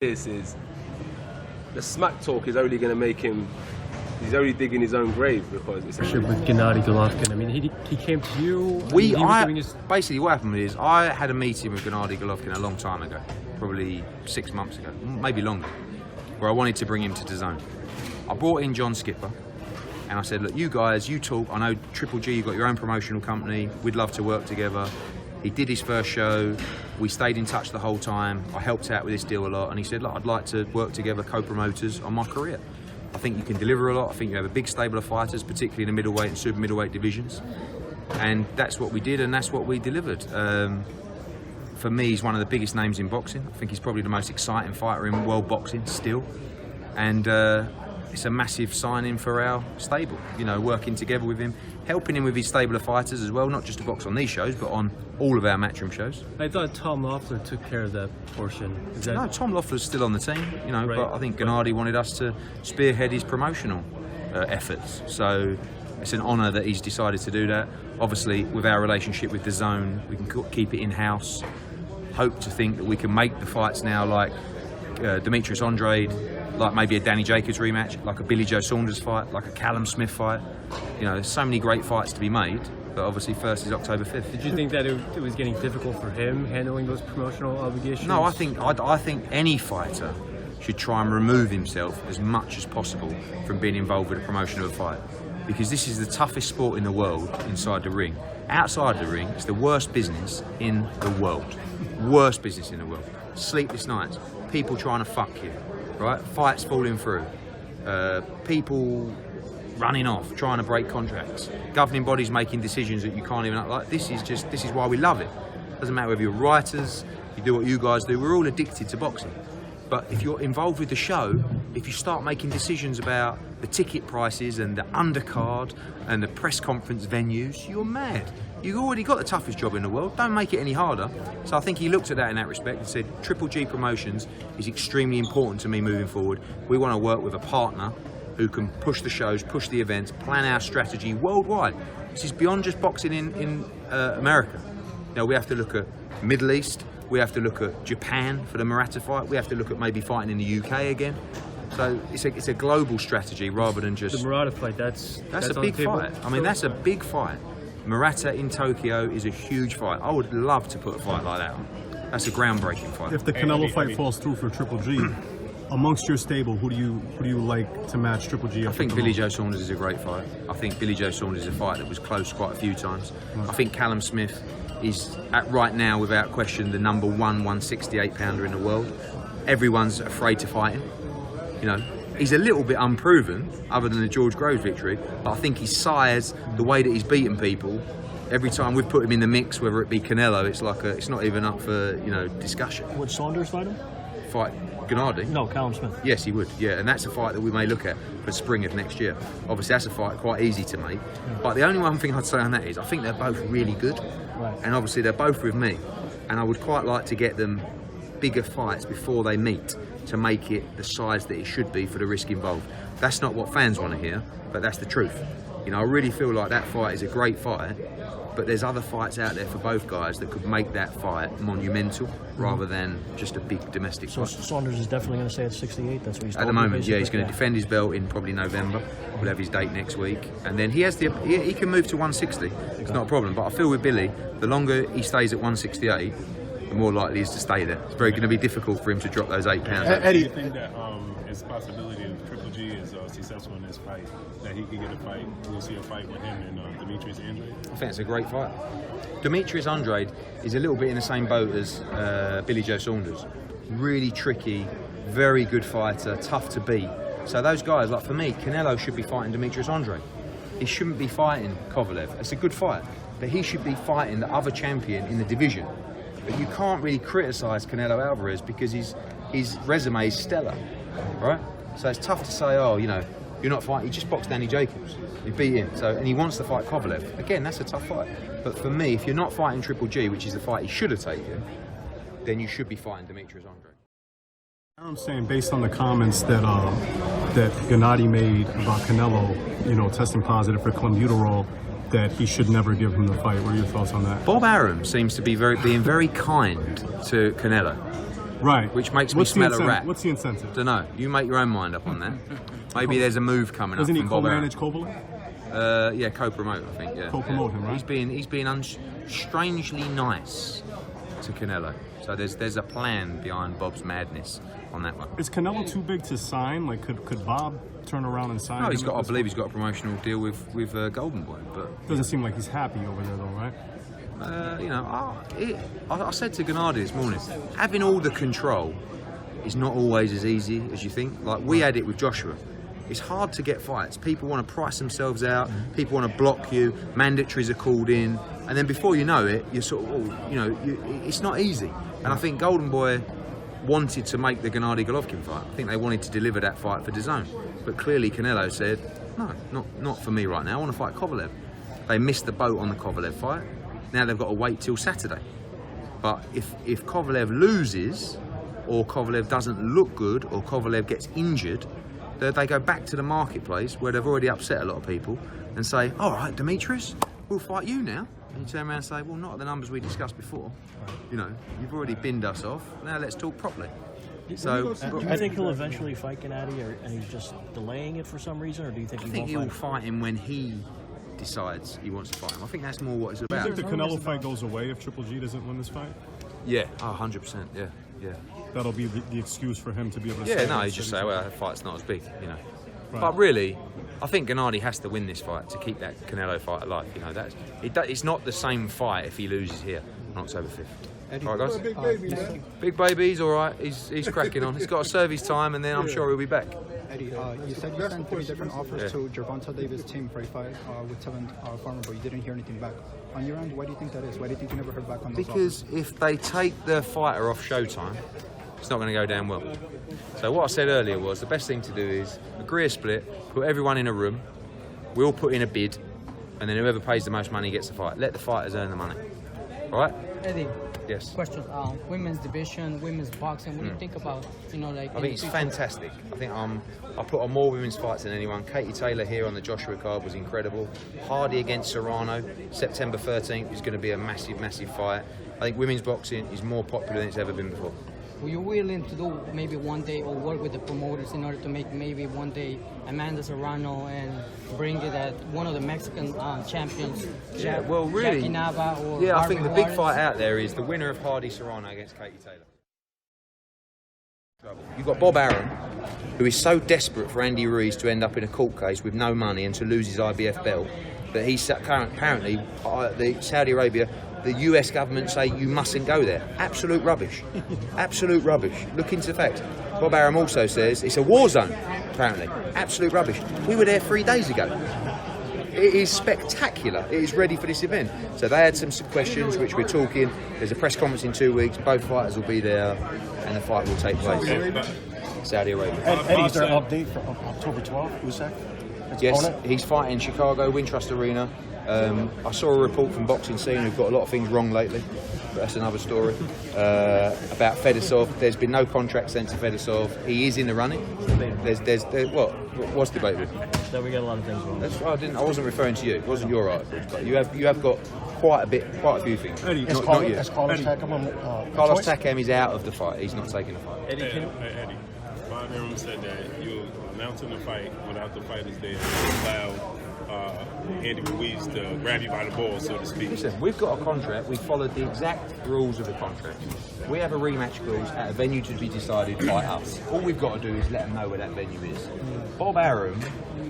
This is the smack talk is only going to make him. He's only digging his own grave because it's with Gennady Golovkin. I mean, he came to you. Basically, what happened is I had a meeting with Gennady Golovkin a long time ago, probably 6 months ago, maybe longer, where I wanted to bring him to DAZN. I brought in John Skipper, and I said, look, you guys, you talk. I know Triple G, you've got your own promotional company. We'd love to work together. He did his first show. We stayed in touch the whole time. I helped out with this deal a lot, and he said, look, I'd like to work together, co-promoters on my career. I think you can deliver a lot. I think you have a big stable of fighters, particularly in the middleweight and super middleweight divisions. And that's what we did, and that's what we delivered. For me, he's one of the biggest names in boxing. I think he's probably the most exciting fighter in world boxing still. And it's a massive signing for our stable, you know, working together with him, helping him with his stable of fighters as well, not just to box on these shows, but on all of our Matchroom shows. I thought Tom Loeffler took care of that portion. No, Tom Loeffler's still on the team, you know, right. But I think Gennady wanted us to spearhead his promotional efforts. So it's an honour that he's decided to do that. Obviously, with our relationship with DAZN, we can keep it in-house. Hope to think that we can make the fights now like Demetrius Andrade, like maybe a Danny Jacobs rematch, like a Billy Joe Saunders fight, like a Callum Smith fight. You know, there's so many great fights to be made, but obviously first is October 5th. Did you think that it was getting difficult for him handling those promotional obligations? No, I think any fighter should try and remove himself as much as possible from being involved with the promotion of a fight, because this is the toughest sport in the world inside the ring. Outside the ring, it's the worst business in the world. Worst business in the world. Sleepless nights, people trying to fuck you. Right, fights falling through, people running off, trying to break contracts, governing bodies making decisions that you can't even like. This is why we love it. Doesn't matter whether you're writers, you do what you guys do. We're all addicted to boxing. But if you're involved with the show, if you start making decisions about the ticket prices and the undercard and the press conference venues, you're mad. You've already got the toughest job in the world. Don't make it any harder. So I think he looked at that in that respect and said, Triple G Promotions is extremely important to me moving forward. We want to work with a partner who can push the shows, push the events, plan our strategy worldwide. This is beyond just boxing in America. Now we have to look at Middle East. We have to look at Japan for the Murata fight. We have to look at maybe fighting in the UK again. So it's a global strategy rather than just... The Murata fight, that's a big fight. I mean, that's a big fight. Murata in Tokyo is a huge fight. I would love to put a fight like that on. That's a groundbreaking fight. If the Canelo fight falls through for Triple G, amongst your stable, who do you like to match Triple G? I think Billy Joe Saunders is a great fight. I think Billy Joe Saunders is a fight that was close quite a few times. Right. I think Callum Smith is right now, without question, the #1 168 pounder in the world. Everyone's afraid to fight him. You know, he's a little bit unproven, other than the George Groves victory, but I think his size, the way that he's beaten people, every time we've put him in the mix, whether it be Canelo, it's not even up for, you know, discussion. Would Saunders fight him? Fight Gennady? No, Callum Smith. Yes, he would, yeah, and that's a fight that we may look at for spring of next year. Obviously, that's a fight quite easy to make, but the only one thing I'd say on that is I think they're both really good, right. And obviously they're both with me, and I would quite like to get them bigger fights before they meet to make it the size that it should be for the risk involved. That's not what fans want to hear, but that's the truth. You know, I really feel like that fight is a great fight, but there's other fights out there for both guys that could make that fight monumental rather than just a big domestic fight. So Saunders is definitely going to stay at 68. That's what he's at the moment. Yeah, he's going to defend his belt in probably November. We'll have his date next week, and then he can move to 160. It's not a problem. But I feel with Billy, the longer he stays at 168, the more likely he is to stay there. It's very going to be difficult for him to drop those 8 pounds. Eddie, do you think that it's a possibility if Triple G is successful in this fight, that he could get a fight? We'll see a fight with him and Demetrius Andrade? I think it's a great fight. Demetrius Andrade is a little bit in the same boat as Billy Joe Saunders. Really tricky, very good fighter, tough to beat. So those guys, like for me, Canelo should be fighting Demetrius Andrade. He shouldn't be fighting Kovalev. It's a good fight, but he should be fighting the other champion in the division. But you can't really criticise Canelo Alvarez because his resume is stellar, right? So it's tough to say, oh, you know, you're not fighting. He just boxed Danny Jacobs. He beat him. And he wants to fight Kovalev. Again, that's a tough fight. But for me, if you're not fighting Triple G, which is the fight he should have taken, then you should be fighting Demetrius Andrade. I'm saying, based on the comments that Gennady made about Canelo, you know, testing positive for clenbuterol, that he should never give him the fight. What are your thoughts on that? Bob Arum seems to be being very kind to Canelo. Right. Which makes What's me the smell a rat. What's the incentive? Don't know. You make your own mind up on that. Maybe there's a move coming Doesn't up he from Bob Arum. co-manage Kovalev? Yeah, co-promote, I think. Yeah, Co-promote him, right? He's been strangely nice to Canelo. So there's a plan behind Bob's madness on that one. Is Canelo too big to sign? Like, could Bob turn around and sign? No, him I believe he's got a promotional deal with Golden Boy, but Doesn't seem like he's happy over there, though, right? I said to Gennady this morning, having all the control is not always as easy as you think. Like we had it with Joshua. It's hard to get fights. People want to price themselves out. People want to block you. Mandatories are called in, and then before you know it, you're sort of, it's not easy. And I think Golden Boy wanted to make the Gennady Golovkin fight. I think they wanted to deliver that fight for DAZN. But clearly Canelo said, no, not for me right now. I want to fight Kovalev. They missed the boat on the Kovalev fight. Now they've got to wait till Saturday. But if Kovalev loses, or Kovalev doesn't look good, or Kovalev gets injured, they go back to the marketplace where they've already upset a lot of people and say, all right, Demetrius, we'll fight you now. And you turn around and say, well, not at the numbers we discussed before. You've already binned us off. Now let's talk properly. So, do you think he'll eventually fight Gennady, and he's just delaying it for some reason, or do you think he will fight him when he decides he wants to fight him? I think that's more what it's Do about. you think the Canelo fight goes away if Triple G doesn't win this fight? Yeah, 100%. Yeah. That'll be the excuse for him to be able to. Yeah, no, you just say, well, that fight's not as big, Right. But really, I think Gennady has to win this fight to keep that Canelo fight alive. It's not the same fight if he loses here on October 5th. All right, guys. Big baby, man. Big baby, he's all right. He's cracking on. He's got to serve his time, and then I'm sure he'll be back. Eddie, you said you sent 3 different offers to Gervonta Davis' team for a fight with 7 farmer, but you didn't hear anything back. On your end, why do you think that is? Why do you think you never heard back on those Because if they take the fighter off Showtime, it's not going to go down well. So what I said earlier was the best thing to do is agree a split, put everyone in a room, we'll put in a bid, and then whoever pays the most money gets the fight. Let the fighters earn the money. All right? Eddie, Yes. question. Women's division, women's boxing. What do you think about, like? I think it's fantastic. I think I put on more women's fights than anyone. Katie Taylor here on the Joshua card was incredible. Hardy against Serrano, September 13th is going to be a massive, massive fight. I think women's boxing is more popular than it's ever been before. Were you willing to do maybe one day or work with the promoters in order to make maybe one day Amanda Serrano and bring it at one of the Mexican champions? Yeah, well, really. Jackie Nava or Yeah, I Barbie think the big Juarez? fight out there is the winner of Hardy Serrano against Katie Taylor. You've got Bob Arum, who is so desperate for Andy Ruiz to end up in a court case with no money and to lose his IBF belt that he's apparently the Saudi Arabia, the US government say you mustn't go there. Absolute rubbish. Absolute rubbish. Look into the facts. Bob Arum also says it's a war zone, apparently. Absolute rubbish. We were there 3 days ago. It is spectacular. It is ready for this event. So they had some questions which we're talking. There's a press conference in 2 weeks. Both fighters will be there and the fight will take place. Saudi Arabia. Eddie, is there an update for October 12th? Usyk? Yes, he's fighting Chicago, Wintrust Arena. I saw a report from Boxing Scene who've got a lot of things wrong lately, but that's another story. About Fedosov, there's been no contract sent to Fedosov. He is in the running. There's what's debated? That we get a lot of things wrong. I wasn't referring to you. It wasn't your article, but you have got quite a few things. Eddie, Has not you. Carlos Takam Carlos Takam is out of the fight. He's not taking the fight. Eddie, Bob Arum said that you're announcing the fight without the fighters there and allow Andy Ruiz to grab you by the balls, so to speak. Listen, we've got a contract. We followed the exact rules of the contract. We have a rematch clause at a venue to be decided by us. All we've got to do is let them know where that venue is. Bob Arum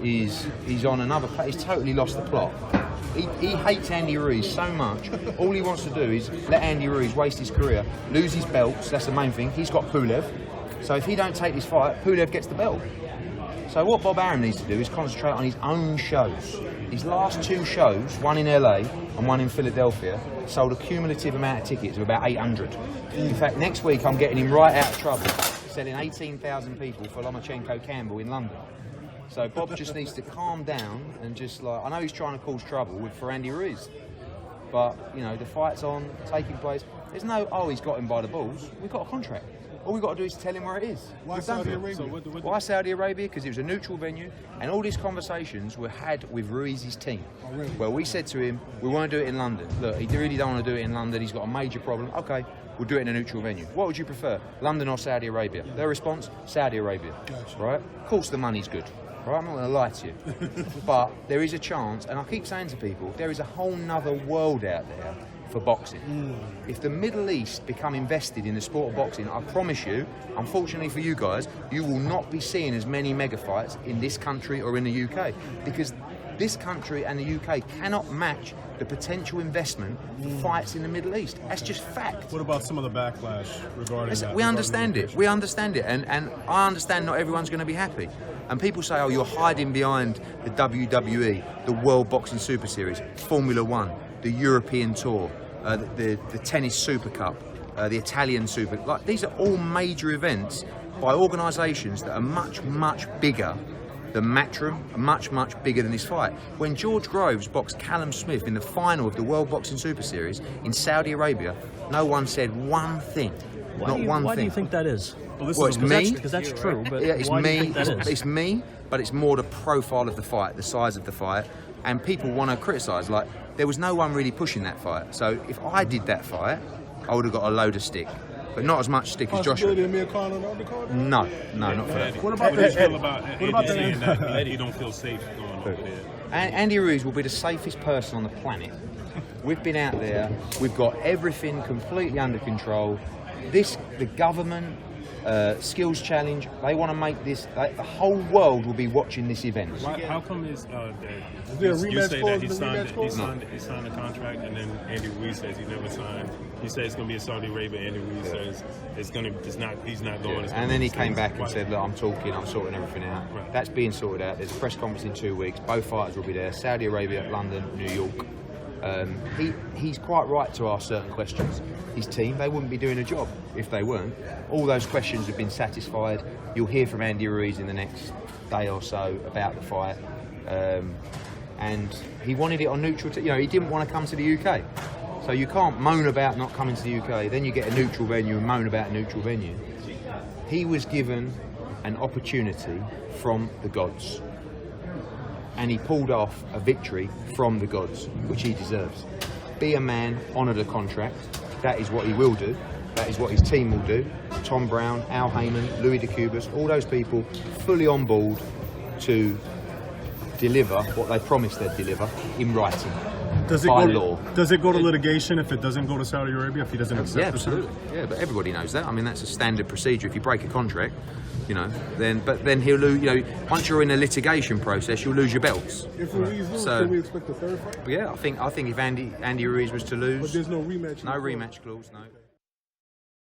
he's on another place. He's totally lost the plot. He hates Andy Ruiz so much. All he wants to do is let Andy Ruiz waste his career, lose his belts. That's the main thing. He's got Pulev. So if he don't take this fight, Pulev gets the belt. So what Bob Arum needs to do is concentrate on his own shows. His last 2 shows, one in LA and one in Philadelphia, sold a cumulative amount of tickets of about 800. In fact, next week I'm getting him right out of trouble, selling 18,000 people for Lomachenko Campbell in London. So Bob just needs to calm down and just I know he's trying to cause trouble for Andy Ruiz, but the fight's on, taking place. There's no, he's got him by the balls. We've got a contract. All we've got to do is tell him where it is. Why We've done Saudi it. Arabia? So Why Saudi Arabia? Because it was a neutral venue, and all these conversations were had with Ruiz's team. Oh, really? Where we said to him, we want to do it in London. Look, he really don't want to do it in London. He's got a major problem. Okay, we'll do it in a neutral venue. What would you prefer, London or Saudi Arabia? Their response, Saudi Arabia. Gotcha. Right? Of course the money's good. Right? I'm not going to lie to you. But there is a chance, and I keep saying to people, there is a whole nother world out there for boxing. If the Middle East become invested in the sport of boxing, I promise you, unfortunately for you guys, you will not be seeing as many mega fights in this country or in the UK, because this country and the UK cannot match the potential investment for fights in the Middle East. That's just fact. What about some of the backlash regarding that? We understand it. We understand it, and I understand not everyone's going to be happy. And people say, "Oh, you're hiding behind the WWE, the World Boxing Super Series, Formula One, the European Tour, the Tennis Super Cup, the Italian Super." Like, these are all major events by organisations that are much, much bigger than Matchroom, much, much bigger than this fight. When George Groves boxed Callum Smith in the final of the World Boxing Super Series in Saudi Arabia, no one said one thing. Why do you think that is? Well, it's me. Because that's true, but Yeah, it's why do you me. think that is? It's me, but it's more the profile of the fight, the size of the fight, and people want to criticise. Like, there was no one really pushing that fight. So if I did that fight, I would have got a load of stick, but not as much stick as Joshua. No, not for that. What about What do you feel the? about What about saying the? that you don't feel safe going over there? Andy Ruiz will be the safest person on the planet. We've been out there. We've got everything completely under control. The government, skills challenge, they want to make this. The whole world will be watching this event. How come is that there a you rematch say clause that in the rematch clause? he signed a contract, and then Andy Ruiz says he never signed. He says it's going to be in Saudi Arabia. Andy Ruiz says he's not going. It's And then he gonna be came back and Why- said, "Look, I'm sorting everything out." Right. That's being sorted out. There's a press conference in 2 weeks. Both fighters will be there. Saudi Arabia, London, New York. He's quite right to ask certain questions. His team, they wouldn't be doing a job if they weren't. All those questions have been satisfied. You'll hear from Andy Ruiz in the next day or so about the fight. And he wanted it on neutral. He didn't want to come to the UK. So you can't moan about not coming to the UK. Then you get a neutral venue and moan about a neutral venue. He was given an opportunity from the gods. And he pulled off a victory from the gods, which he deserves. Be a man, honour the contract. That is what he will do. That is what his team will do. Tom Brown, Al Heyman, Louis DeCubas, all those people fully on board to deliver what they promised they'd deliver in writing. Does it by go? law. Does it go to litigation if it doesn't go to Saudi Arabia? If he doesn't accept? Yeah, the terms? absolutely. Yeah, but everybody knows that. I mean, that's a standard procedure. If you break a contract, then he'll lose. Once you're in a litigation process, you'll lose your belts. If Ruiz loses, So- can we expect a third fight? But yeah, I think if Andy Ruiz was to lose, But there's no rematch. no rematch clause, no.